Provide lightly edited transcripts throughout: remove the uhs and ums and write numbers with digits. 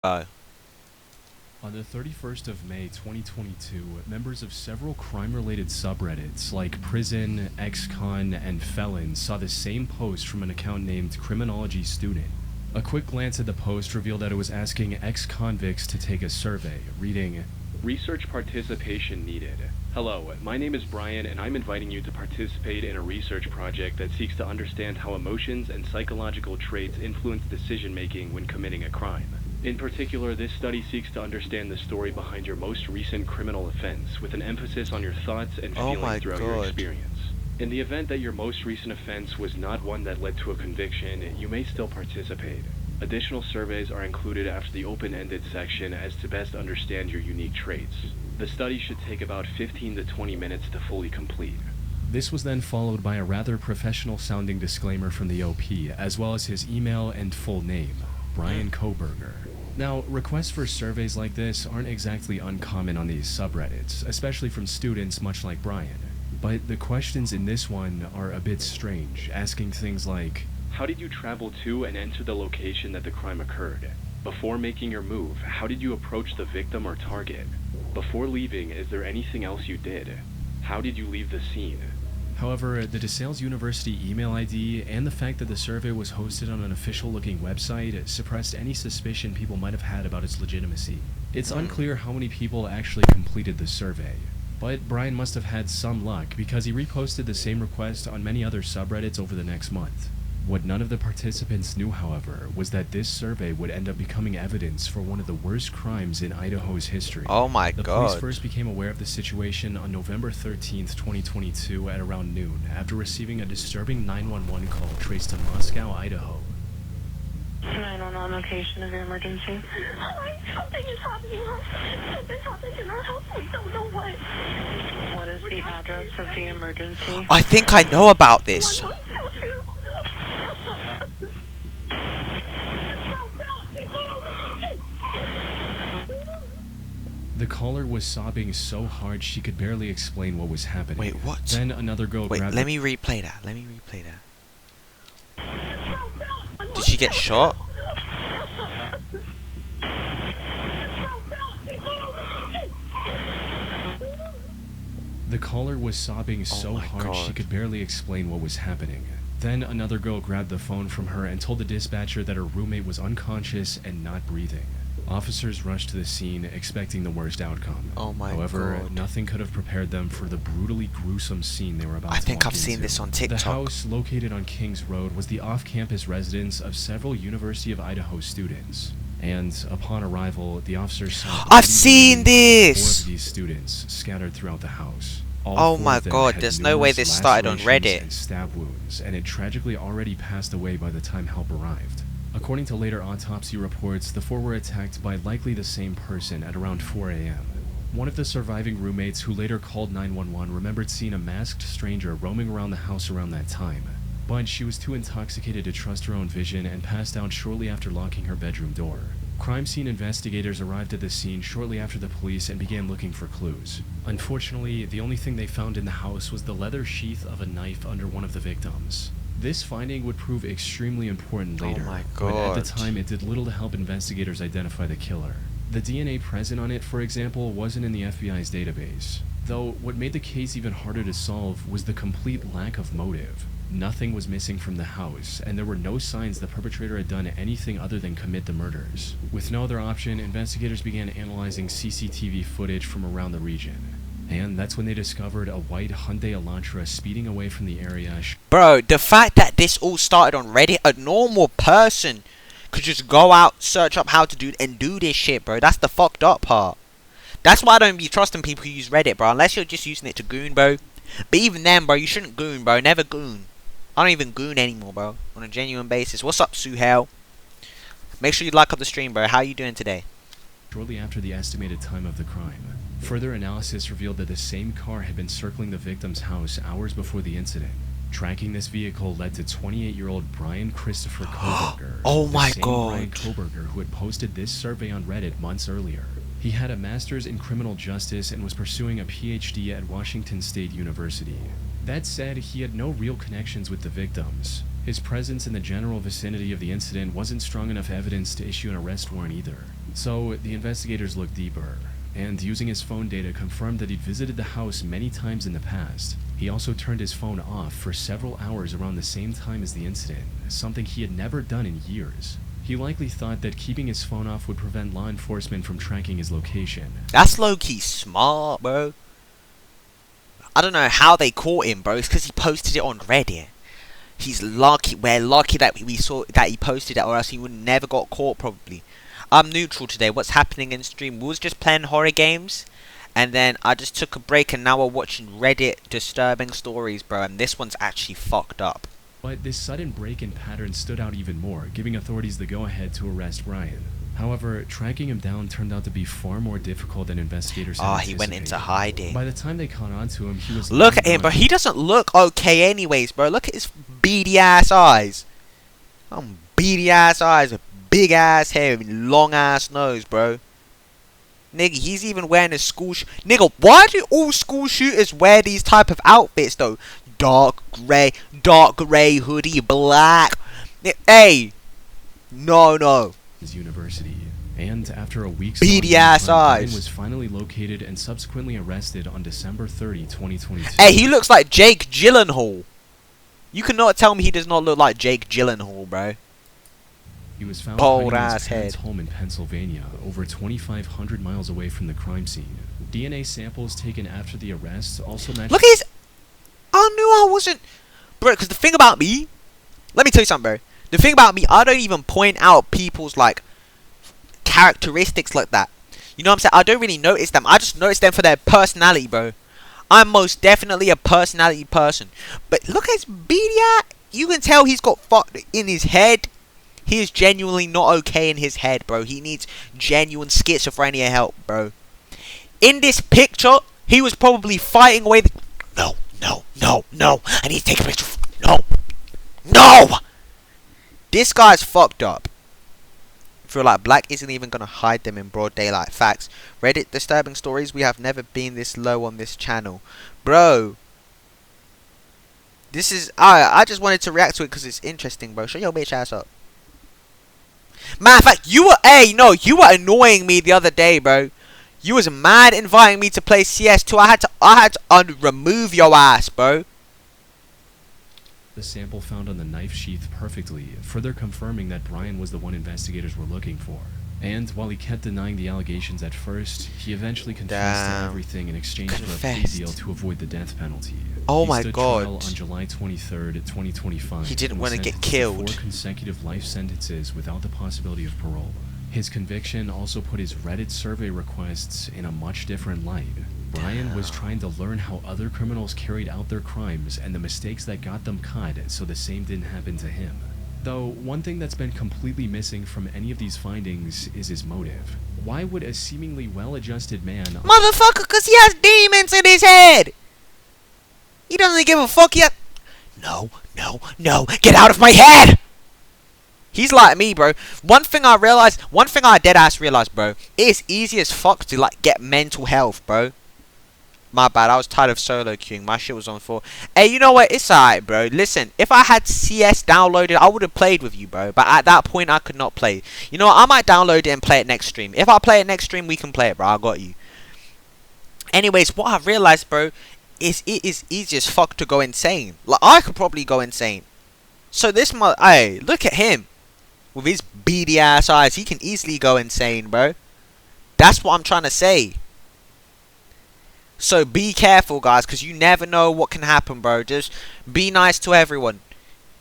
Oh. On the 31st of May 2022, members of several crime-related subreddits like Prison, XCon, and Felon saw the same post from an account named Criminology Student. A quick glance at the post revealed that it was asking ex-convicts to take a survey, reading, "Research participation needed. Hello, my name is Brian and I'm inviting you to participate in a research project that seeks to understand how emotions and psychological traits influence decision-making when committing a crime. In particular, this study seeks to understand the story behind your most recent criminal offense, with an emphasis on your thoughts and Oh feelings my throughout your god. experience. In the event that your most recent offense was not one that led to a conviction, you may still participate. Additional surveys are included after the open-ended section as to best understand your unique traits. The study should take about 15 to 20 minutes to fully complete." This was then followed by a rather professional-sounding disclaimer from the OP, as well as his email and full name, Brian Koberger. Now, requests for surveys like this aren't exactly uncommon on these subreddits, especially from students much like Brian. But the questions in this one are a bit strange, asking things like, how did you travel to and enter the location that the crime occurred? Before making your move, how did you approach the victim or target? Before leaving, is there anything else you did? How did you leave the scene? However, the DeSales University email ID and the fact that the survey was hosted on an official-looking website suppressed any suspicion people might have had about its legitimacy. It's unclear how many people actually completed the survey. But Brian must have had some luck because he reposted the same request on many other subreddits over the next month. What none of the participants knew, however, was that this survey would end up becoming evidence for one of the worst crimes in Idaho's history. Oh my The police god. first became aware of the situation on November 13th, 2022 at around noon after receiving a disturbing 911 call traced to Moscow, Idaho. 911 location of your emergency. Something is happening. Something's happening in our house. We don't know what. What is the address of the emergency? I think I know about this. The caller was sobbing so hard she could barely explain what was happening. Wait, what? Then another girl Wait, grabbed let me replay that. Did she get shot? The caller was sobbing so my hard she God. could barely explain what was happening. Then another girl grabbed the phone from her and told the dispatcher that her roommate was unconscious and not breathing. Officers rushed to the scene, expecting the worst outcome. Oh my However, god. nothing could have prepared them for the brutally gruesome scene they were about to I think walk I've seen into. this on The TikTok. house, located on Kings Road, was the off-campus residence of several University of Idaho students. And upon arrival, the officers saw I've seen this! 4 of these students scattered throughout the house. All Oh 4 my of them god, had there's no way numerous this started on lacerations Reddit. and stab wounds, and had tragically already passed away by the time help arrived. According to later autopsy reports, the 4 were attacked by likely the same person at around 4 a.m. One of the surviving roommates, who later called 911, remembered seeing a masked stranger roaming around the house around that time. But she was too intoxicated to trust her own vision and passed out shortly after locking her bedroom door. Crime scene investigators arrived at the scene shortly after the police and began looking for clues. Unfortunately, the only thing they found in the house was the leather sheath of a knife under one of the victims. This finding would prove extremely important later, my but at the God. time it did little to help investigators identify the killer. The DNA present on it, for example, wasn't in the FBI's database. Though, what made the case even harder to solve was the complete lack of motive. Nothing was missing from the house, and there were no signs the perpetrator had done anything other than commit the murders. With no other option, investigators began analyzing CCTV footage from around the region. And that's when they discovered a white Hyundai Elantra speeding away from the area. Bro, the fact that this all started on Reddit, a normal person could just go out, search up how to do and do this shit, bro. That's the fucked up part. That's why I don't be trusting people who use Reddit, bro. Unless you're just using it to goon, bro. But even then, bro, you shouldn't goon, bro. Never goon. I don't even goon anymore, bro. On a genuine basis. What's up, Suhail? Make sure you like up the stream, bro. How you doing today? Shortly after the estimated time of the crime. Further analysis revealed that the same car had been circling the victim's house hours before the incident. Tracking this vehicle led to 28-year-old Brian Christopher Koberger. Oh my the same God. Brian Koberger who had posted this survey on Reddit months earlier. He had a master's in criminal justice and was pursuing a PhD at Washington State University. That said, he had no real connections with the victims. His presence in the general vicinity of the incident wasn't strong enough evidence to issue an arrest warrant either. So the investigators looked deeper, and using his phone data confirmed that he'd visited the house many times in the past. He also turned his phone off for several hours around the same time as the incident, something he had never done in years. He likely thought that keeping his phone off would prevent law enforcement from tracking his location. That's low-key smart, bro. I don't know how they caught him, bro. It's because he posted it on Reddit. He's lucky. We're lucky that we saw that he posted it, or else he would never got caught, probably. I'm neutral today. What's happening in stream? We was just playing horror games, and then I just took a break, and now we're watching Reddit disturbing stories, bro. And this one's actually fucked up. But this sudden break-in pattern stood out even more, giving authorities the go-ahead to arrest Brian. However, tracking him down turned out to be far more difficult than investigators had He went into anticipated. hiding. By the time they caught on to him, he was Look long at him, gone. bro. He doesn't look okay anyways, bro. Look at his beady ass eyes. Beady ass eyes with big ass hair and long ass nose, bro. Nigga, he's even wearing a school Nigga, why do all school shooters wear these type of outfits though? Dark grey hoodie, black. Hey, no. His university. And after a week's Beady long ass hunt, Brian eyes. was finally located and subsequently arrested on December 30, 2022. Hey, he looks like Jake Gyllenhaal. You cannot tell me he does not look like Jake Gyllenhaal, bro. He was found Bald hiding in ass his parents' head. home in Pennsylvania, over 2,500 miles away from the crime scene. DNA samples taken after the arrest also matched. Look at his. I knew I wasn't, bro. Because the thing about me, let me tell you something, bro. The thing about me, I don't even point out people's like characteristics like that. You know what I'm saying? I don't really notice them. I just notice them for their personality, bro. I'm most definitely a personality person. But look at his beady eye. You can tell he's got fucked in his head. He is genuinely not okay in his head, bro. He needs genuine schizophrenia help, bro. In this picture, he was probably fighting away the... No. I need to take a picture. No. This guy's fucked up. I feel like Black isn't even gonna hide them in broad daylight. Facts. Reddit disturbing stories. We have never been this low on this channel, bro. This is... I just wanted to react to it because it's interesting, bro. Shut your bitch ass up. Matter of fact, you were annoying me the other day, bro. You was mad inviting me to play CS2. I had to remove your ass, bro. The sample found on the knife sheath perfectly, further confirming that Brian was the one investigators were looking for. And while he kept denying the allegations at first, he eventually confessed to everything in exchange for a plea deal to avoid the death penalty. Oh He my stood God. trial on July 23rd, 2025. He didn't and was wanna get sentenced to killed. 4 consecutive life sentences without the possibility of parole. His conviction also put his Reddit survey requests in a much different light. Brian was trying to learn how other criminals carried out their crimes and the mistakes that got them caught so the same didn't happen to him. Though, one thing that's been completely missing from any of these findings is his motive. Why would a seemingly well-adjusted man... Motherfucker, because he has demons in his head. He doesn't give a fuck yet. No. Get out of my head. He's like me, bro. One thing I deadass realized, bro. It is easy as fuck to, like, get mental health, bro. My bad, I was tired of solo queuing. My shit was on 4. Hey, you know what? It's alright, bro. Listen, if I had CS downloaded, I would have played with you, bro. But at that point, I could not play. You know what? I might download it and play it next stream. If I play it next stream, we can play it, bro. I got you. Anyways, what I realized, bro, is it is easy as fuck to go insane. Like, I could probably go insane. So this hey, look at him. With his beady ass eyes, he can easily go insane, bro. That's what I'm trying to say. So be careful, guys, because you never know what can happen, bro. Just be nice to everyone,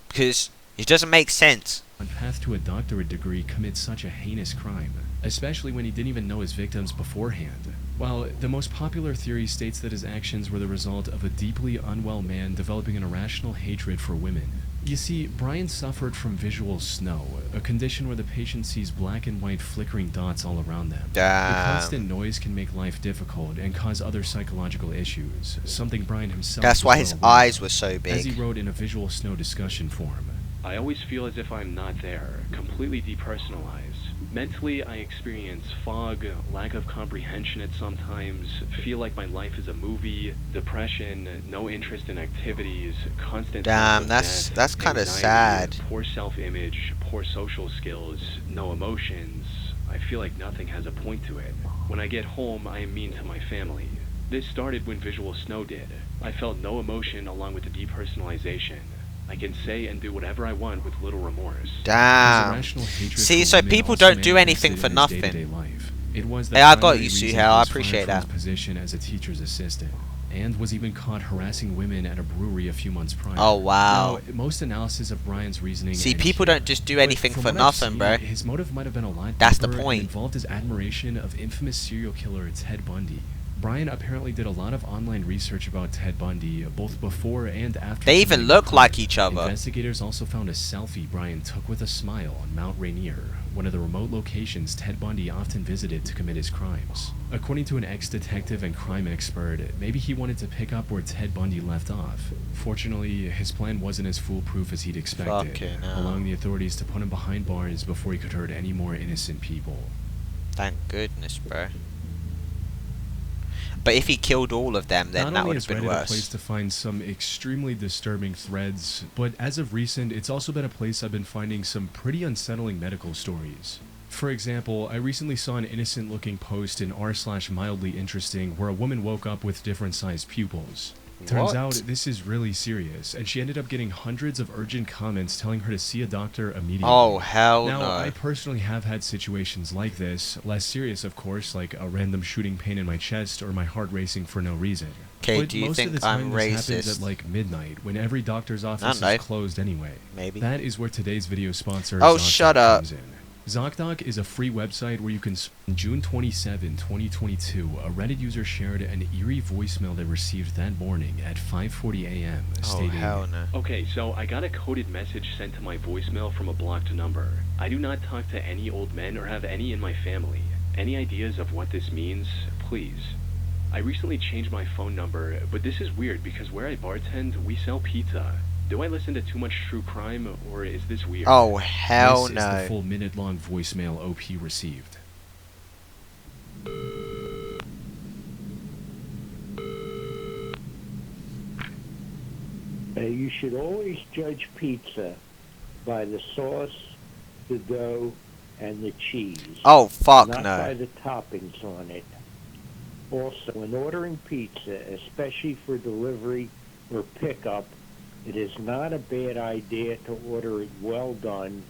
because it doesn't make sense. on path to a doctorate degree commits such a heinous crime, especially when he didn't even know his victims beforehand. While the most popular theory states that his actions were the result of a deeply unwell man developing an irrational hatred for women. You see, Brian suffered from visual snow, a condition where the patient sees black and white flickering dots all around them. The constant noise can make life difficult and cause other psychological issues, something Brian himself That's was why well his aware eyes of, were so as he big. wrote in a visual snow discussion forum. I always feel as if I'm not there, completely depersonalized. Mentally, I experience fog, lack of comprehension at sometimes, feel like my life is a movie, depression, no interest in activities, constant Damn, sense of that's death, kinda anxiety, sad. poor self-image, poor social skills, no emotions. I feel like nothing has a point to it. When I get home, I am mean to my family. This started when Visual Snow did. I felt no emotion along with the depersonalization. I can say and do whatever I want with little remorse. Damn. See, so people don't do anything for nothing. It was Hey, I got you, Suhail. I appreciate that. Position as a teacher's assistant, and was even caught harassing women at a brewery a few months prior. Oh, wow. Now, most analysis of Brian's reasoning. See, people don't just do anything for nothing, bro. His motive might have been a lot That's the deeper and point. involved his admiration of infamous serial killer Ted Bundy. Brian apparently did a lot of online research about Ted Bundy, both before and after. They even look like each other. Investigators also found a selfie Brian took with a smile on Mount Rainier, one of the remote locations Ted Bundy often visited to commit his crimes. According to an ex-detective and crime expert, maybe he wanted to pick up where Ted Bundy left off. Fortunately, his plan wasn't as foolproof as he'd expected, Fucking hell. allowing the authorities to put him behind bars before he could hurt any more innocent people. Thank goodness, bro. But if he killed all of them, then that would have been Not only is Reddit a place worse. to find some extremely disturbing threads, but as of recent, it's also been a place I've been finding some pretty unsettling medical stories. For example, I recently saw an innocent-looking post in r/mildly interesting where a woman woke up with different-sized pupils. Turns What? out this is really serious, and she ended up getting hundreds of urgent comments telling her to see a doctor immediately. Oh, hell Now, no. I personally have had situations like this, less serious of course, like a random shooting pain in my chest or my heart racing for no reason. Okay, But do you most of think the time I'm this happens racist? at like midnight, when every doctor's office know. is closed anyway. Maybe. That is where today's video sponsor Oh, ZocDoc shut up. comes in. ZocDoc is a free website where you can. On June 27, 2022, a Reddit user shared an eerie voicemail they received that morning at 5:40 a.m. Oh, stating, hell no. Okay, so I got a coded message sent to my voicemail from a blocked number. I do not talk to any old men or have any in my family. Any ideas of what this means? Please. I recently changed my phone number, but this is weird because where I bartend, we sell pizza. Do I listen to too much true crime, or is this weird? Oh, hell This is the no. full minute-long voicemail OP received. You should always judge pizza by the sauce, the dough, and the cheese. Oh, fuck not by no. the toppings on it. Also, when ordering pizza, especially for delivery or pickup, it is not a bad idea to order it well done,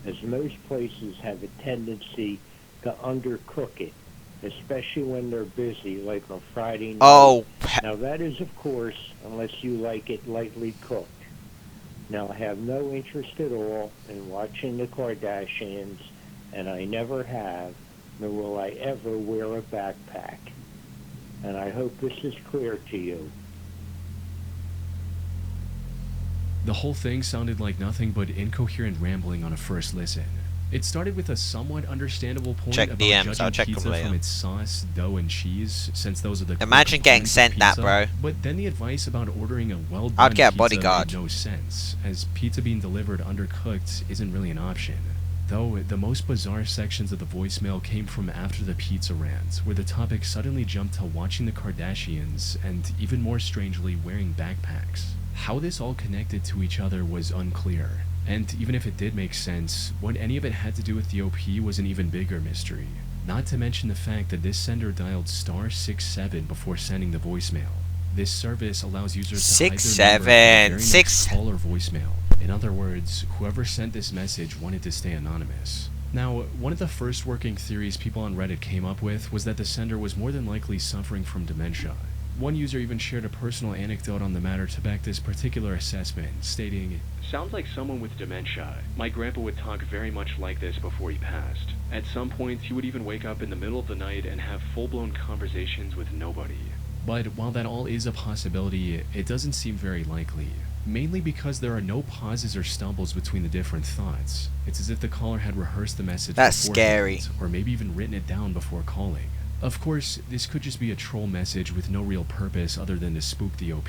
as most places have a tendency to undercook it, especially when they're busy, like on Friday night. Oh, Now that is, of course, unless you like it lightly cooked. Now I have no interest at all in watching the Kardashians, and I never have, nor will I ever wear a backpack. And I hope this is clear to you. The whole thing sounded like nothing but incoherent rambling on a first listen. It started with a somewhat understandable point Check about DMs, judging I'll check them pizza later. from its sauce, dough, and cheese, since those are the core Imagine getting components of sent that, pizza. bro. But then the advice about ordering a well-done I'd get a pizza bodyguard. made no sense, as pizza being delivered undercooked isn't really an option. Though, the most bizarre sections of the voicemail came from after the pizza rant, where the topic suddenly jumped to watching the Kardashians, and even more strangely, wearing backpacks. How this all connected to each other was unclear, and even if it did make sense, what any of it had to do with the OP was an even bigger mystery. Not to mention the fact that this sender dialed *67 before sending the voicemail. This service allows users to hide their number at the very next call or voicemail. In other words, whoever sent this message wanted to stay anonymous. Now, one of the first working theories people on Reddit came up with was that the sender was more than likely suffering from dementia. One user even shared a personal anecdote on the matter to back this particular assessment, stating, Sounds like someone with dementia. My grandpa would talk very much like this before he passed. At some points, he would even wake up in the middle of the night and have full-blown conversations with nobody. But while that all is a possibility, it doesn't seem very likely. Mainly because there are no pauses or stumbles between the different thoughts. It's as if the caller had rehearsed the message That's beforehand, scary. or maybe even written it down before calling. Of course, this could just be a troll message with no real purpose other than to spook the OP.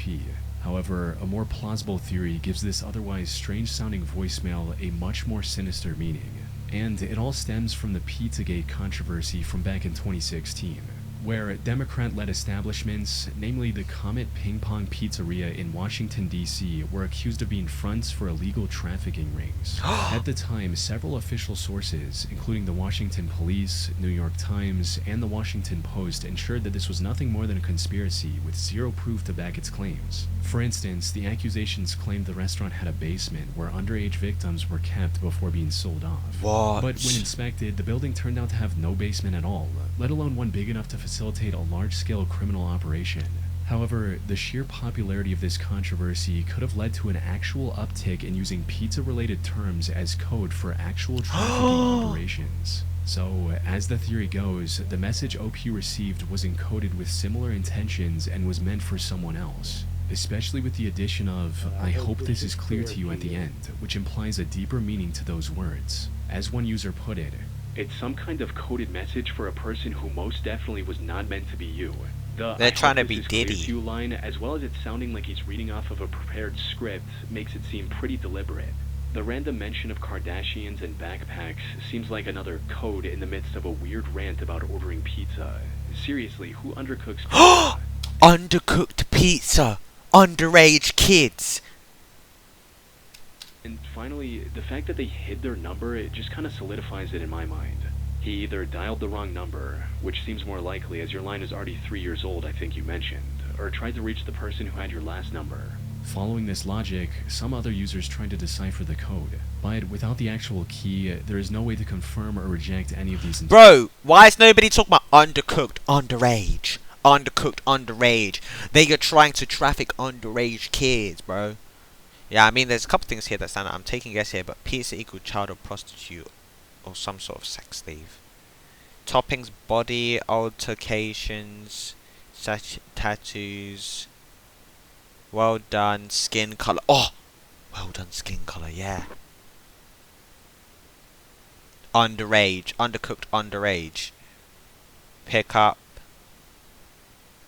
However, a more plausible theory gives this otherwise strange-sounding voicemail a much more sinister meaning. And it all stems from the Pizzagate controversy from back in 2016. where Democrat-led establishments, namely the Comet Ping Pong Pizzeria in Washington, D.C., were accused of being fronts for illegal trafficking rings. At the time, several official sources, including the Washington Police, New York Times, and the Washington Post, ensured that this was nothing more than a conspiracy with zero proof to back its claims. For instance, the accusations claimed the restaurant had a basement where underage victims were kept before being sold off. What? But when inspected, the building turned out to have no basement at all, let alone one big enough to facilitate a large-scale criminal operation. However, the sheer popularity of this controversy could have led to an actual uptick in using pizza-related terms as code for actual trafficking operations. So, as the theory goes, the message OP received was encoded with similar intentions and was meant for someone else. Especially with the addition of, "I hope this is clear to you" at the end, which implies a deeper meaning to those words. As one user put it, It's some kind of coded message for a person who most definitely was not meant to be you. The They're "I trying hope to this be is clear Diddy. to you" line, as well as it sounding like he's reading off of a prepared script, makes it seem pretty deliberate. The random mention of Kardashians and backpacks seems like another code in the midst of a weird rant about ordering pizza. Seriously, who undercooks pizza? Undercooked pizza. Underage kids. And finally, the fact that they hid their number, it just kind of solidifies it in my mind. He either dialed the wrong number, which seems more likely as your line is already 3 years old, I think you mentioned, or tried to reach the person who had your last number. following this logic, some other users tried to decipher the code, but without the actual key, there is no way to confirm or reject any of these. Bro, why is nobody talking about undercooked underage? Undercooked underage. They are trying to traffic underage kids, bro. Yeah, I mean, there's a couple things here that stand out. I'm taking a guess here, but pizza equal child or prostitute or some sort of sex slave. Toppings, body altercations, tattoos. Well done, skin color. Oh, well done, skin color. Yeah. Underage, undercooked underage. Pick up.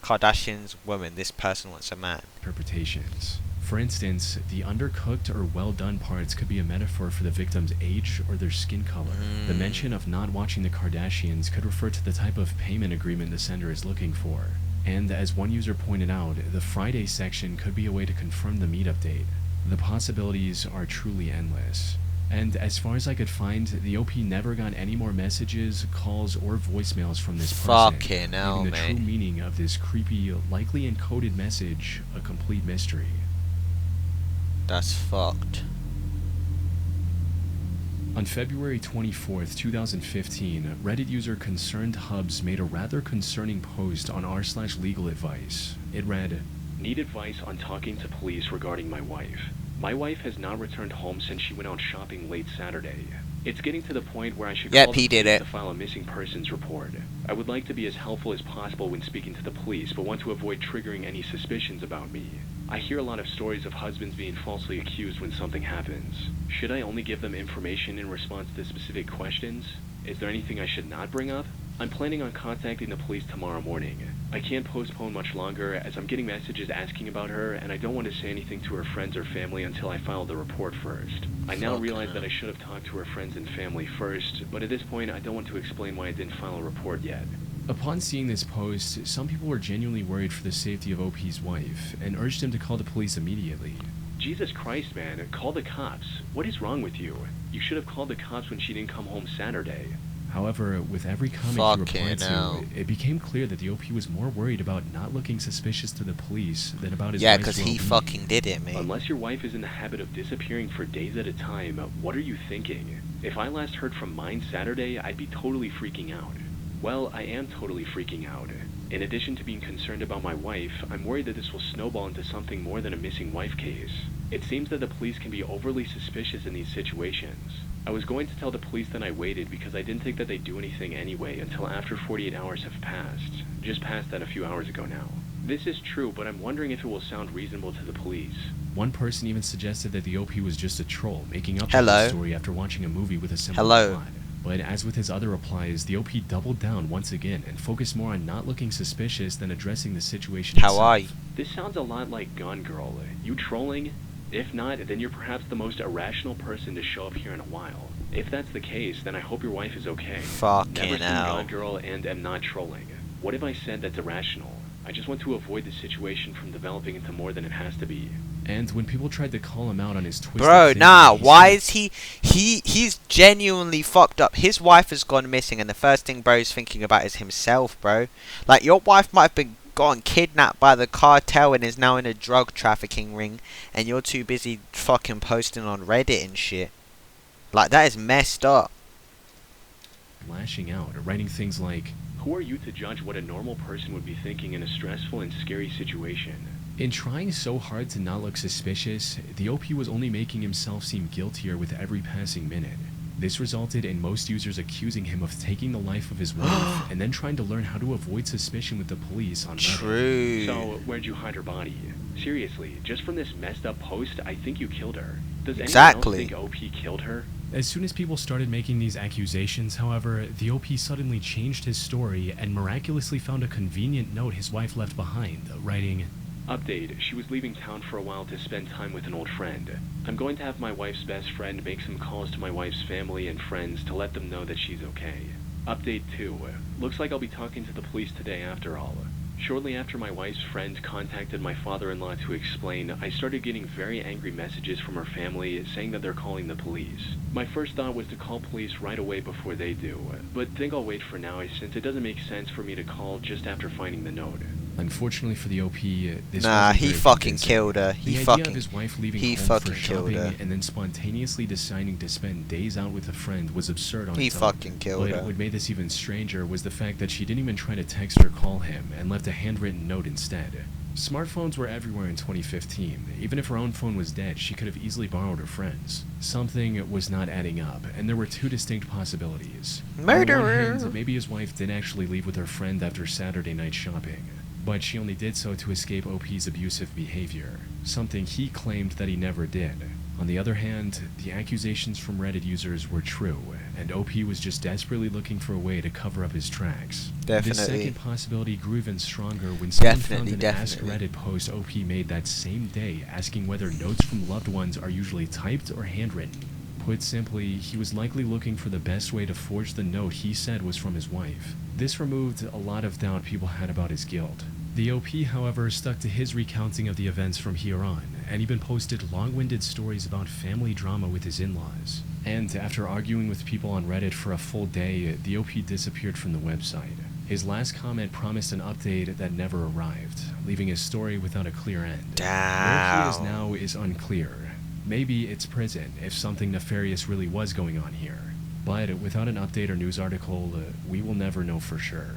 Kardashians woman. This person wants a man. Interpretations. For instance, the undercooked or well done parts could be a metaphor for the victim's age or their skin color. The mention of not watching the Kardashians could refer to the type of payment agreement the sender is looking for. And as one user pointed out, the Friday section could be a way to confirm the meetup date. The possibilities are truly endless. And as far as I could find, the OP never got any more messages, calls, or voicemails from this person, Fucking hell, leaving the true mate. meaning of this creepy, likely encoded message a complete mystery. That's fucked. On February 24th, 2015, Reddit user Concerned Hubs made a rather concerning post on r/legal advice. It read, Need advice on talking to police regarding my wife. My wife has not returned home since she went out shopping late Saturday. It's getting to the point where I should Yep, call he the did police it. to file a missing persons report. I would like to be as helpful as possible when speaking to the police, but want to avoid triggering any suspicions about me. I hear a lot of stories of husbands being falsely accused when something happens. Should I only give them information in response to specific questions? Is there anything I should not bring up? I'm planning on contacting the police tomorrow morning. I can't postpone much longer as I'm getting messages asking about her and I don't want to say anything to her friends or family until I file the report first. I now Fuck realize her. that I should have talked to her friends and family first, but at this point I don't want to explain why I didn't file a report yet. Upon seeing this post, some people were genuinely worried for the safety of OP's wife and urged him to call the police immediately. Jesus Christ, man, call the cops. What is wrong with you? You should have called the cops when she didn't come home Saturday. However, with every comment he Fucking replied hell. to, it became clear that the OP was more worried about not looking suspicious to the police than about his Yeah, wife's because he well-being. fucking did it, mate. Unless your wife is in the habit of disappearing for days at a time, what are you thinking? If I last heard from mine Saturday, I'd be totally freaking out. Well, I am totally freaking out. In addition to being concerned about my wife, I'm worried that this will snowball into something more than a missing wife case. It seems that the police can be overly suspicious in these situations. I was going to tell the police that I waited because I didn't think that they'd do anything anyway until after 48 hours have passed. Just passed that a few hours ago now. This is true, but I'm wondering if it will sound reasonable to the police. One person even suggested that the OP was just a troll, making up Hello? the story after watching a movie with a similar Hello? plot. But as with his other replies, the OP doubled down once again and focused more on not looking suspicious than addressing the situation How itself. are you? This sounds a lot like Gone Girl. You trolling? If not, then you're perhaps the most irrational person to show up here in a while. If that's the case, then I hope your wife is okay. Fucking Never seen hell. Gone Girl and am not trolling. What if I said that's irrational? I just want to avoid the situation from developing into more than it has to be. And when people tried to call him out on his twisted Bro, thinking, nah, he why said- is he's genuinely fucked up. His wife has gone missing and the first thing bro's thinking about is himself, bro. Like, your wife might have been gotten kidnapped by the cartel and is now in a drug trafficking ring and you're too busy fucking posting on Reddit and shit. Like, that is messed up. lashing out, writing things like, Who are you to judge what a normal person would be thinking in a stressful and scary situation? in trying so hard to not look suspicious, the OP was only making himself seem guiltier with every passing minute. This resulted in most users accusing him of taking the life of his wife and then trying to learn how to avoid suspicion with the police on Reddit. True. So, where'd you hide her body? Seriously, just from this messed up post, I think you killed her. Does Exactly. anyone else think OP killed her? As soon as people started making these accusations, however, the OP suddenly changed his story and miraculously found a convenient note his wife left behind, writing, Update, she was leaving town for a while to spend time with an old friend. I'm going to have my wife's best friend make some calls to my wife's family and friends to let them know that she's okay. Update 2, looks like I'll be talking to the police today after all. Shortly after my wife's friend contacted my father-in-law to explain, I started getting very angry messages from her family saying that they're calling the police. My first thought was to call police right away before they do, but think I'll wait for now since it doesn't make sense for me to call just after finding the note. Unfortunately for the OP, this Nah, wasn't he very fucking convincing. killed her. The He idea fucking of his wife leaving he home fucking for killed shopping her. and then spontaneously deciding to spend days out with a friend was absurd on He its own. fucking killed But her. what made this even stranger was the fact that she didn't even try to text or call him and left a handwritten note instead. Smartphones were everywhere in 2015. Even if her own phone was dead, she could have easily borrowed her friend's. Something was not adding up, and there were two distinct possibilities. On one Murderer. hand, maybe his wife did actually leave with her friend after Saturday night shopping, but she only did so to escape OP's abusive behavior, something he claimed that he never did. On the other hand, the accusations from Reddit users were true, and OP was just desperately looking for a way to cover up his tracks. This Definitely. second possibility grew even stronger when someone found Definitely, an Ask definitely. Reddit post OP made that same day asking whether notes from loved ones are usually typed or handwritten. Put simply, he was likely looking for the best way to forge the note he said was from his wife. This removed a lot of doubt people had about his guilt. The OP, however, stuck to his recounting of the events from here on, and even posted long-winded stories about family drama with his in-laws. And after arguing with people on Reddit for a full day, the OP disappeared from the website. His last comment promised an update that never arrived, leaving his story without a clear end. Where he is Damn. now is unclear. Maybe it's prison, if something nefarious really was going on here. But without an update or news article, we will never know for sure.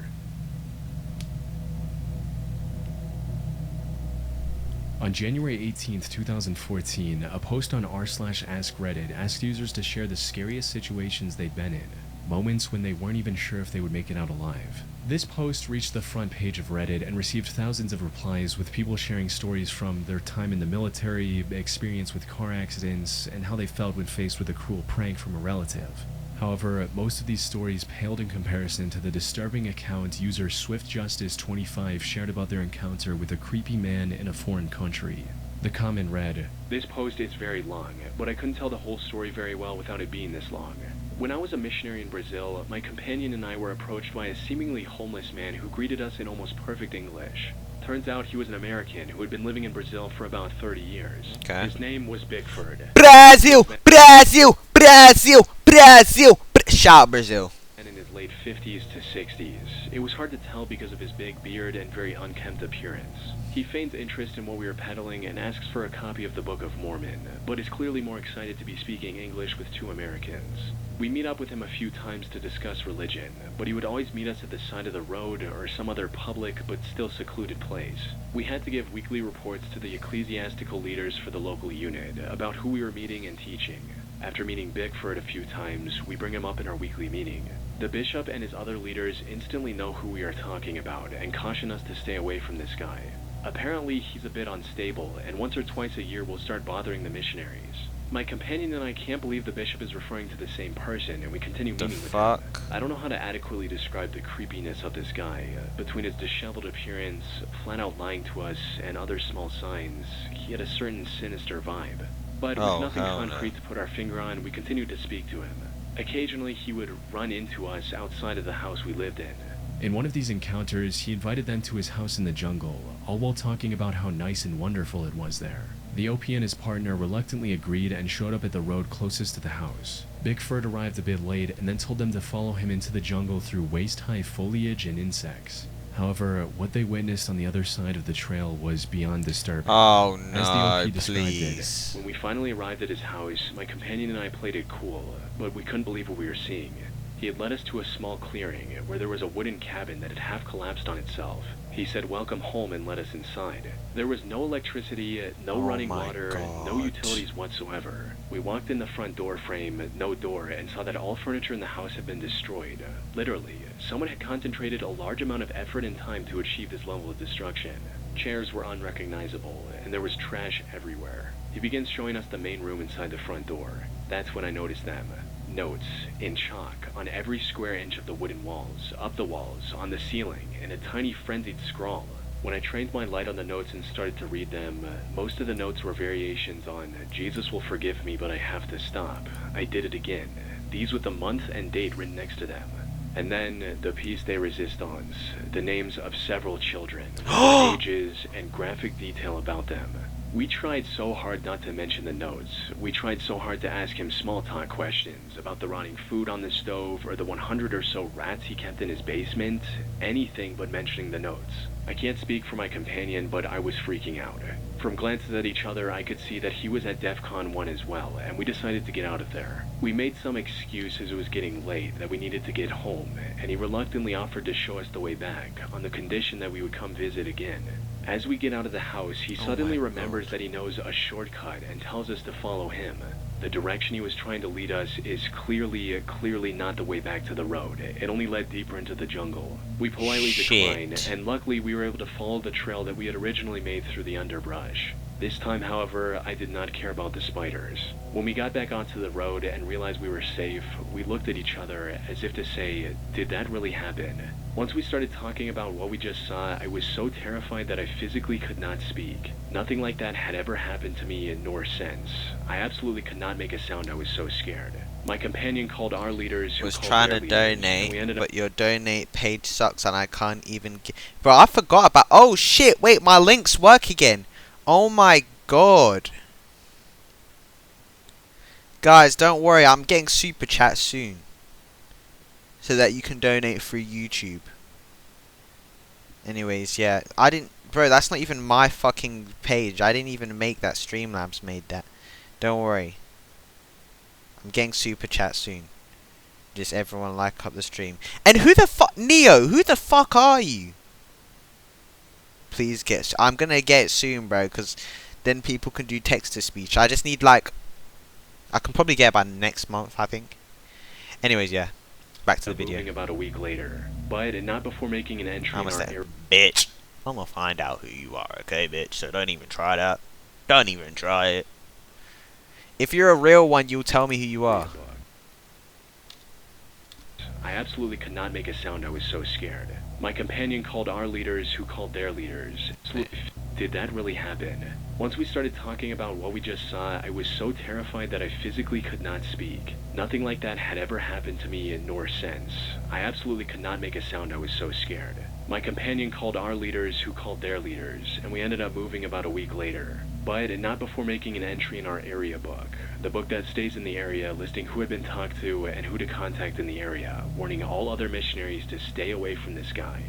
On January 18th, 2014, a post on r/AskReddit asked users to share the scariest situations they'd been in, moments when they weren't even sure if they would make it out alive. This post reached the front page of Reddit and received thousands of replies with people sharing stories from their time in the military, experience with car accidents, and how they felt when faced with a cruel prank from a relative. However, most of these stories paled in comparison to the disturbing account user SwiftJustice25 shared about their encounter with a creepy man in a foreign country. The comment read, This post is very long, but I couldn't tell the whole story very well without it being this long. When I was a missionary in Brazil, my companion and I were approached by a seemingly homeless man who greeted us in almost perfect English. Turns out he was an American who had been living in Brazil for about 30 years. Okay. His name was Bigford. Brazil, Brazil, Brazil, Brazil. Shout Brazil. And in his late 50s to 60s. It was hard to tell because of his big beard and very unkempt appearance. He feigns interest in what we were peddling and asks for a copy of the Book of Mormon, but is clearly more excited to be speaking English with two Americans. We meet up with him a few times to discuss religion, but he would always meet us at the side of the road or some other public but still secluded place. We had to give weekly reports to the ecclesiastical leaders for the local unit about who we were meeting and teaching. After meeting Bigford a few times, we bring him up in our weekly meeting. The bishop and his other leaders instantly know who we are talking about and caution us to stay away from this guy. Apparently, he's a bit unstable, and once or twice a year will start bothering the missionaries. My companion and I can't believe the bishop is referring to the same person, and we continue The meeting with fuck? him. I don't know how to adequately describe the creepiness of this guy. Between his disheveled appearance, flat-out lying to us, and other small signs, he had a certain sinister vibe. But with Oh, nothing hell no. concrete to put our finger on, we continued to speak to him. Occasionally, he would run into us outside of the house we lived in. In one of these encounters, he invited them to his house in the jungle, all while talking about how nice and wonderful it was there. The OP and his partner reluctantly agreed and showed up at the road closest to the house. Bigfoot arrived a bit late and then told them to follow him into the jungle through waist-high foliage and insects. However, what they witnessed on the other side of the trail was beyond disturbing. Oh As the no, OP described please. When we finally arrived at his house, my companion and I played it cool, but we couldn't believe what we were seeing. He had led us to a small clearing where there was a wooden cabin that had half collapsed on itself. He said welcome home and let us inside. There was no electricity, no Oh running my water, God. no utilities whatsoever. We walked in the front door frame, no door, and saw that all furniture in the house had been destroyed. Literally, someone had concentrated a large amount of effort and time to achieve this level of destruction. Chairs were unrecognizable, and there was trash everywhere. He begins showing us the main room inside the front door. That's when I noticed them. Notes, in chalk, on every square inch of the wooden walls, up the walls, on the ceiling, and a tiny frenzied scrawl. When I trained my light on the notes and started to read them, most of the notes were variations on, Jesus will forgive me, but I have to stop. I did it again. These with the month and date written next to them. And then, the piece de resistance, the names of several children, their ages, and graphic detail about them. We tried so hard not to mention the notes. We tried so hard to ask him small talk questions about the rotting food on the stove or the 100 or so rats he kept in his basement. Anything but mentioning the notes. I can't speak for my companion, but I was freaking out. From glances at each other, I could see that he was at DEF CON 1 as well, and we decided to get out of there. We made some excuse as it was getting late that we needed to get home, and he reluctantly offered to show us the way back, on the condition that we would come visit again. As we get out of the house, he suddenly remembers that he knows a shortcut and tells us to follow him. The direction he was trying to lead us is clearly not the way back to the road. It only led deeper into the jungle. We politely declined, and luckily we were able to follow the trail that we had originally made through the underbrush. This time, however, I did not care about the spiders. When we got back onto the road and realized we were safe, we looked at each other as if to say, did that really happen? Once we started talking about what we just saw, I was so terrified that I physically could not speak. Nothing like that had ever happened to me nor since. I absolutely could not make a sound, I was so scared. My companion called our leaders who Was called trying their to leaders, and donate, we ended up but your donate page sucks and I can't even get... Bro, I forgot about... Oh shit, wait, my links work again. Oh my god. Guys, don't worry, I'm getting super chat soon. So that you can donate through YouTube. Anyways, yeah, I didn't... Bro, that's not even my fucking page. I didn't even make that. Streamlabs made that. Don't worry. I'm getting super chat soon. Just everyone like up the stream. And who the fuck... Neo, who the fuck are you? Please get... I'm gonna get it soon, bro, because then people can do text-to-speech. I just need, like... I can probably get it by next month, I think. Anyways, yeah. Back to the video. moving about a week later, but not before making an entry I'm in gonna our say, area. bitch, I'm gonna find out who you are, okay, bitch? So don't even try that. Don't even try it. If you're a real one, you'll tell me who you are. I absolutely could not make a sound, I was so scared. My companion called our leaders who called their leaders. Did that really happen? Once we started talking about what we just saw, I was so terrified that I physically could not speak. Nothing like that had ever happened to me nor since. I absolutely could not make a sound, I was so scared. My companion called our leaders who called their leaders, and we ended up moving about a week later. But not before making an entry in our area book. The book that stays in the area listing who had been talked to and who to contact in the area, warning all other missionaries to stay away from this guy.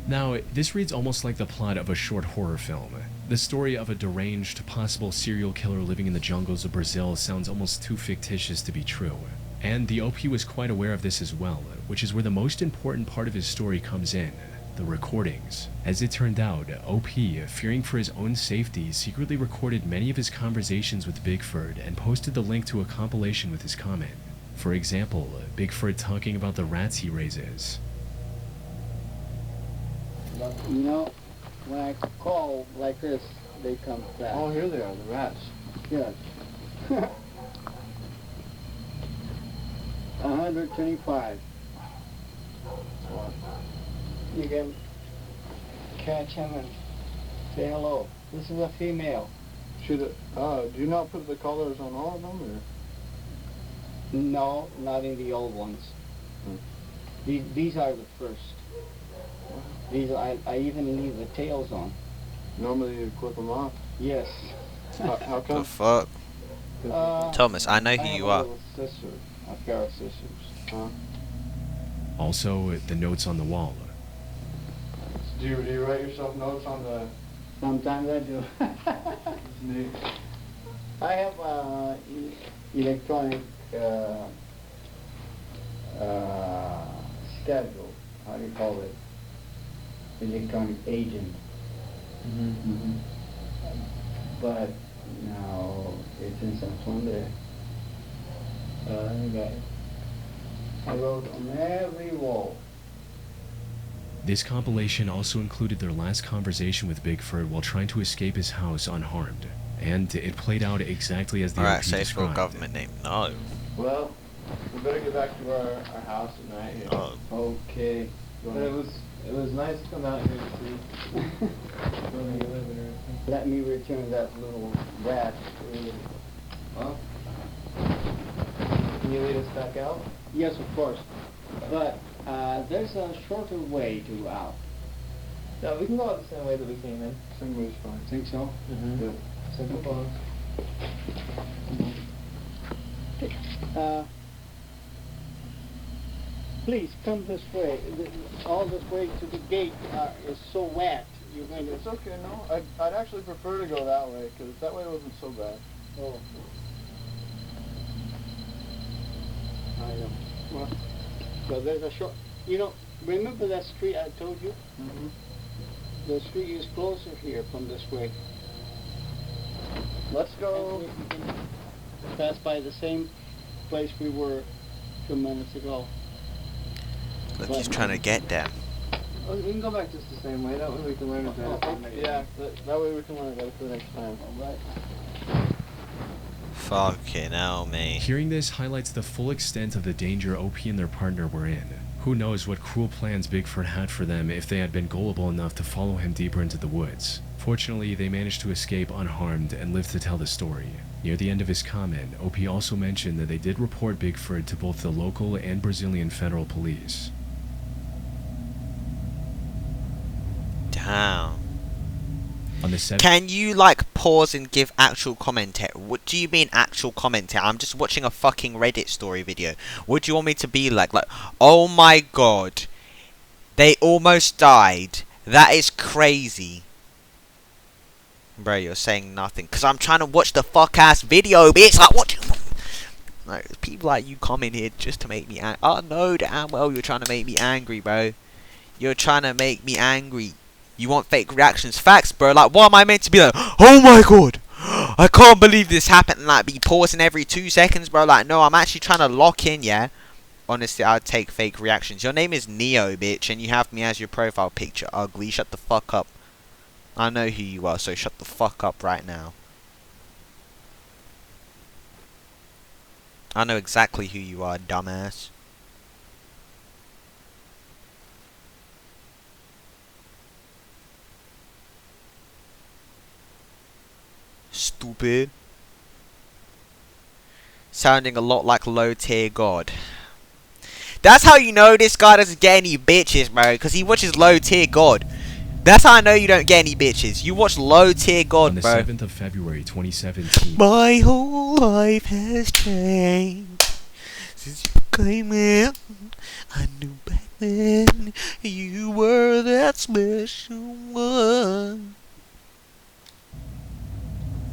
Now, this reads almost like the plot of a short horror film. The story of a deranged, possible serial killer living in the jungles of Brazil sounds almost too fictitious to be true. And the OP was quite aware of this as well, which is where the most important part of his story comes in, the recordings. As it turned out, OP, fearing for his own safety, secretly recorded many of his conversations with Bigfoot and posted the link to a compilation with his comment. For example, Bigfoot talking about the rats he raises. You know, when I call like this, they come fast. Oh, here they are, the rats. Yes. 125. You can catch him and say hello. This is a female. Should it, do you not put the collars on all of them, or? No, not in the old ones. These are the first. These I even leave the tails on. Normally you clip them off. Yes. How The come? fuck? Thomas, I know who I have you a are. little scissor, a pair of scissors. Also, the notes on the wall. Do you write yourself notes on the... Sometimes I do. Neat. I have electronic schedule. How do you call it? Electronic agent. But now it's in some fun there. I wrote on every wall. This compilation also included their last conversation with Bigfoot while trying to escape his house unharmed. And it played out exactly as the Alright, OP safe for described. government name. No. Well, we better get back to our house at night here. Oh. Okay. But it was nice to come out here to see where you live and everything. Let me return that little rat. Huh? Can you lead us back out? Yes, of course. But there's a shorter way to out. No, we can go out the same way that we came in. Same way is fine. Think so? Mm-hmm. Good. Simple pause. Please come this way. All this way to the gate is so wet. You're going to. It's okay, no. I'd actually prefer to go that way, because that way wasn't so bad. Oh. I know. Well, so there's a short. You know, remember that street I told you? Mm-hmm. The street is closer here from this way. Let's go. And we can pass by the same place we were 2 minutes ago. Look, he's trying to get them. Oh, we can go back just the same way. That way we can learn it better. Yeah, that way we can learn it better for the next time. All right. Fucking hell, mate. Hearing this highlights the full extent of the danger OP and their partner were in. Who knows what cruel plans Bigfoot had for them if they had been gullible enough to follow him deeper into the woods. Fortunately, they managed to escape unharmed and live to tell the story. Near the end of his comment, OP also mentioned that they did report Bigfoot to both the local and Brazilian federal police. Damn. On the 7th, Can you, like, pause and give actual commentary? What do you mean actual commentary? I'm just watching a fucking Reddit story video. What do you want me to be like? Like, oh my god. They almost died. That is crazy. Bro, you're saying nothing. Because I'm trying to watch the fuck-ass video, bitch. Like, what do you... Like, people like you come in here just to make me angry. Oh, no, damn well you're trying to make me angry, bro. You're trying to make me angry. You want fake reactions, facts, bro. Like, what am I meant to be like? Oh my god, I can't believe this happened. And, like, be pausing every 2 seconds, bro. Like, no, I'm actually trying to lock in, yeah. Honestly, I'd take fake reactions. Your name is Neo, bitch, and you have me as your profile picture. Ugly. Shut the fuck up. I know who you are, so shut the fuck up right now. I know exactly who you are, dumbass. Stupid. Sounding a lot like low tier god. That's how you know this guy doesn't get any bitches, bro. Because he watches low tier god. That's how I know you don't get any bitches. You watch low tier god, on the bro. 7th of February 2017. My whole life has changed since you came in. I knew back then you were that special one.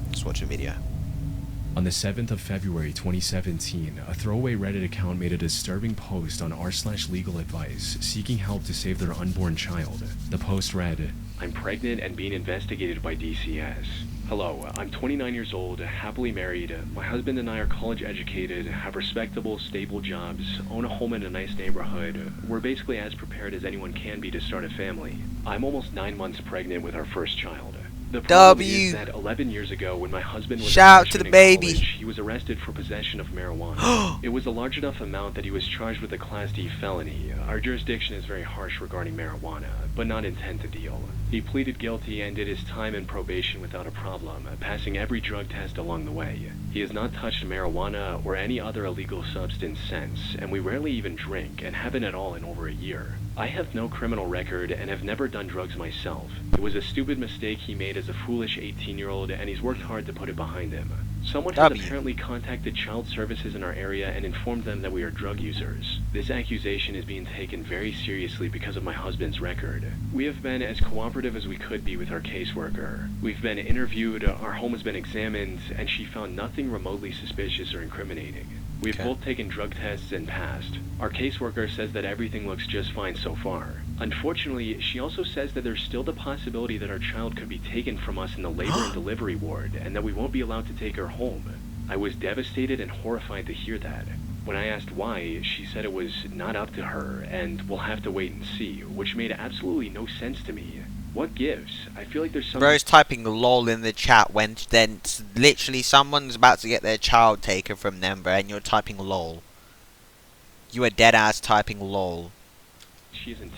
Just watch a video. On the 7th of February 2017, a throwaway Reddit account made a disturbing post on r/legal advice seeking help to save their unborn child. The post read, I'm pregnant and being investigated by DCS. Hello, I'm 29 years old, happily married. My husband and I are college educated, have respectable, stable jobs, own a home in a nice neighborhood. We're basically as prepared as anyone can be to start a family. I'm almost 9 months pregnant with our first child. The problem is that 11 years ago, when my husband was Shout out to the baby. college, he was arrested for possession of marijuana. It was a large enough amount that he was charged with a Class D felony. Our jurisdiction is very harsh regarding marijuana, but not intent to deal. He pleaded guilty and did his time in probation without a problem, passing every drug test along the way. He has not touched marijuana or any other illegal substance since, and we rarely even drink and haven't at all in over a year. I have no criminal record and have never done drugs myself. It was a stupid mistake he made as a foolish 18-year-old, and he's worked hard to put it behind him. Someone has apparently contacted child services in our area and informed them that we are drug users. This accusation is being taken very seriously because of my husband's record. We have been as cooperative as we could be with our caseworker. We've been interviewed, our home has been examined, and she found nothing remotely suspicious or incriminating. We've both taken drug tests and passed. Our caseworker says that everything looks just fine so far. Unfortunately, she also says that there's still the possibility that our child could be taken from us in the labor and delivery ward, and that we won't be allowed to take her home. I was devastated and horrified to hear that. When I asked why, she said it was not up to her, and we'll have to wait and see, which made absolutely no sense to me. What gives? I feel like there's something... Bro's typing lol in the chat when then literally someone's about to get their child taken from them, bro, and you're typing lol. You are dead ass typing lol.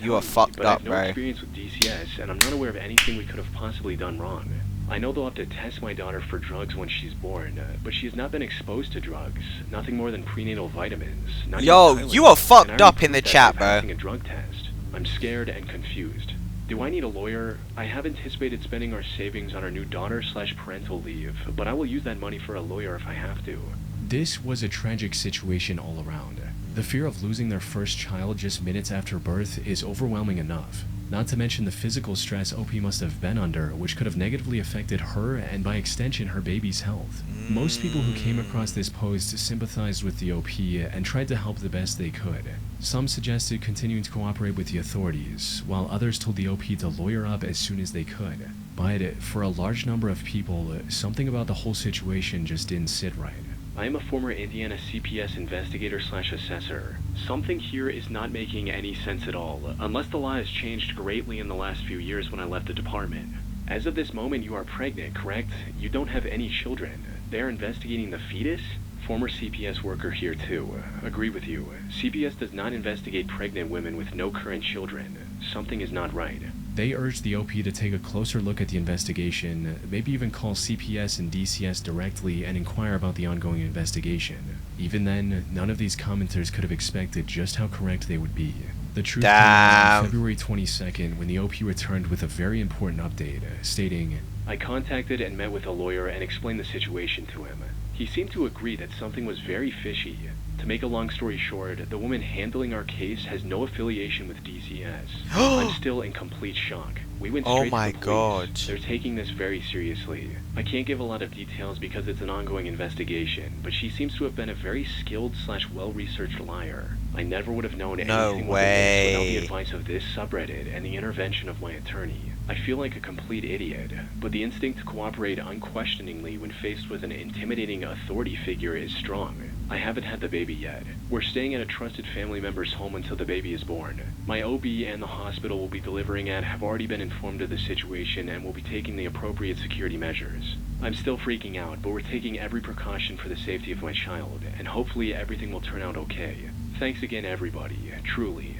You are fucked up, bro. I have no experience with DCS, and I'm not aware of anything we could have possibly done wrong. I know they'll have to test my daughter for drugs when she's born, but she has not been exposed to drugs. Nothing more than prenatal vitamins. Yo, you are fucked up in the chat, bro. A drug test. I'm scared and confused. Do I need a lawyer? I have anticipated spending our savings on our new daughter/parental leave, but I will use that money for a lawyer if I have to. This was a tragic situation all around. The fear of losing their first child just minutes after birth is overwhelming enough. Not to mention the physical stress OP must have been under, which could have negatively affected her and by extension her baby's health. Most people who came across this post sympathized with the OP and tried to help the best they could. Some suggested continuing to cooperate with the authorities, while others told the OP to lawyer up as soon as they could. But for a large number of people, something about the whole situation just didn't sit right. I am a former Indiana CPS investigator/assessor. Something here is not making any sense at all, unless the law has changed greatly in the last few years when I left the department. As of this moment, you are pregnant, correct? You don't have any children. They're investigating the fetus? Former CPS worker here too. Agree with you. CPS does not investigate pregnant women with no current children. Something is not right. They urged the OP to take a closer look at the investigation, maybe even call CPS and DCS directly and inquire about the ongoing investigation. Even then, none of these commenters could have expected just how correct they would be. The truth came out on February 22nd when the OP returned with a very important update, stating, I contacted and met with a lawyer and explained the situation to him. He seemed to agree that something was very fishy. To make a long story short, the woman handling our case has no affiliation with DCS. I'm still in complete shock. We went straight to the police. God. They're taking this very seriously. I can't give a lot of details because it's an ongoing investigation, but she seems to have been a very skilled/well-researched liar. I never would have known anything without the advice of this subreddit and the intervention of my attorney. I feel like a complete idiot, but the instinct to cooperate unquestioningly when faced with an intimidating authority figure is strong. I haven't had the baby yet. We're staying at a trusted family member's home until the baby is born. My OB and the hospital we'll be delivering at have already been informed of the situation and will be taking the appropriate security measures. I'm still freaking out, but we're taking every precaution for the safety of my child, and hopefully everything will turn out okay. Thanks again, everybody. Truly.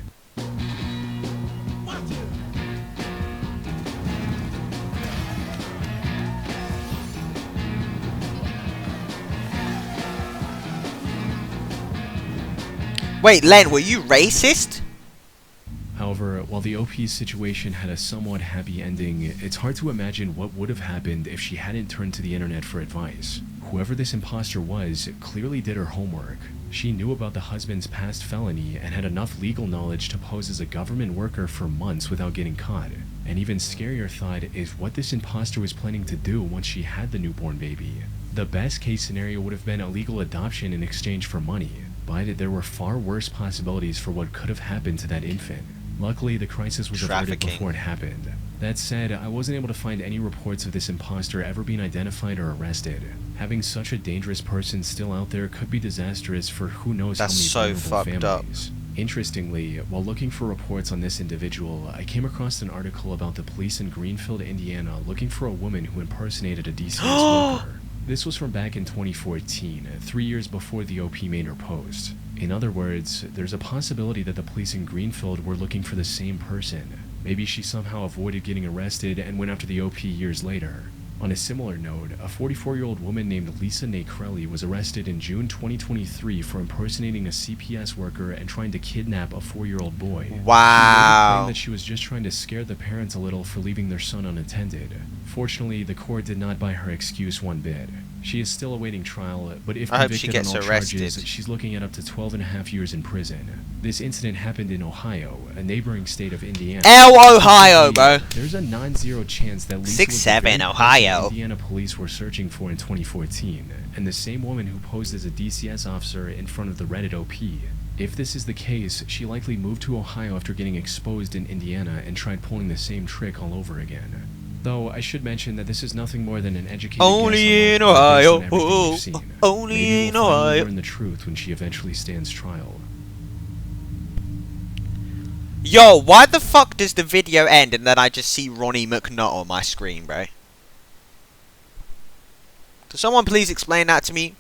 Wait, Len, were you racist? However, while the OP's situation had a somewhat happy ending, it's hard to imagine what would have happened if she hadn't turned to the internet for advice. Whoever this imposter was clearly did her homework. She knew about the husband's past felony and had enough legal knowledge to pose as a government worker for months without getting caught. An even scarier thought is what this imposter was planning to do once she had the newborn baby. The best case scenario would have been a legal adoption in exchange for money, but there were far worse possibilities for what could have happened to that infant. Luckily, the crisis was averted before it happened. That said, I wasn't able to find any reports of this imposter ever being identified or arrested. Having such a dangerous person still out there could be disastrous for who knows how many vulnerable families. Interestingly, while looking for reports on this individual, I came across an article about the police in Greenfield, Indiana looking for a woman who impersonated a DCS worker. This was from back in 2014, 3 years before the OP made her post. In other words, there's a possibility that the police in Greenfield were looking for the same person. Maybe she somehow avoided getting arrested and went after the OP years later. On a similar note, a 44-year-old woman named Lisa Nakrelli was arrested in June 2023 for impersonating a CPS worker and trying to kidnap a 4-year-old boy. Wow. She claimed that she was just trying to scare the parents a little for leaving their son unattended. Fortunately, the court did not buy her excuse one bit. She is still awaiting trial, but if I hope she convicted on gets all charges, arrested. she's looking at up to 12.5 years in prison. This incident happened in Ohio, a neighboring state of Indiana. Ohio, bro. There's a non-zero chance that Lisa 6'7", was the very person Ohio. Indiana police were searching for in 2014, and the same woman who posed as a DCS officer in front of the Reddit OP. If this is the case, she likely moved to Ohio after getting exposed in Indiana and tried pulling the same trick all over again. Though I should mention that this is nothing more than an educated Only guess in on my part based on Ohio. everything we've seen. Only Maybe in we'll finally Ohio. learn the truth when she eventually stands trial. Yo, why the fuck does the video end and then I just see Ronnie McNutt on my screen, bro? Can someone please explain that to me?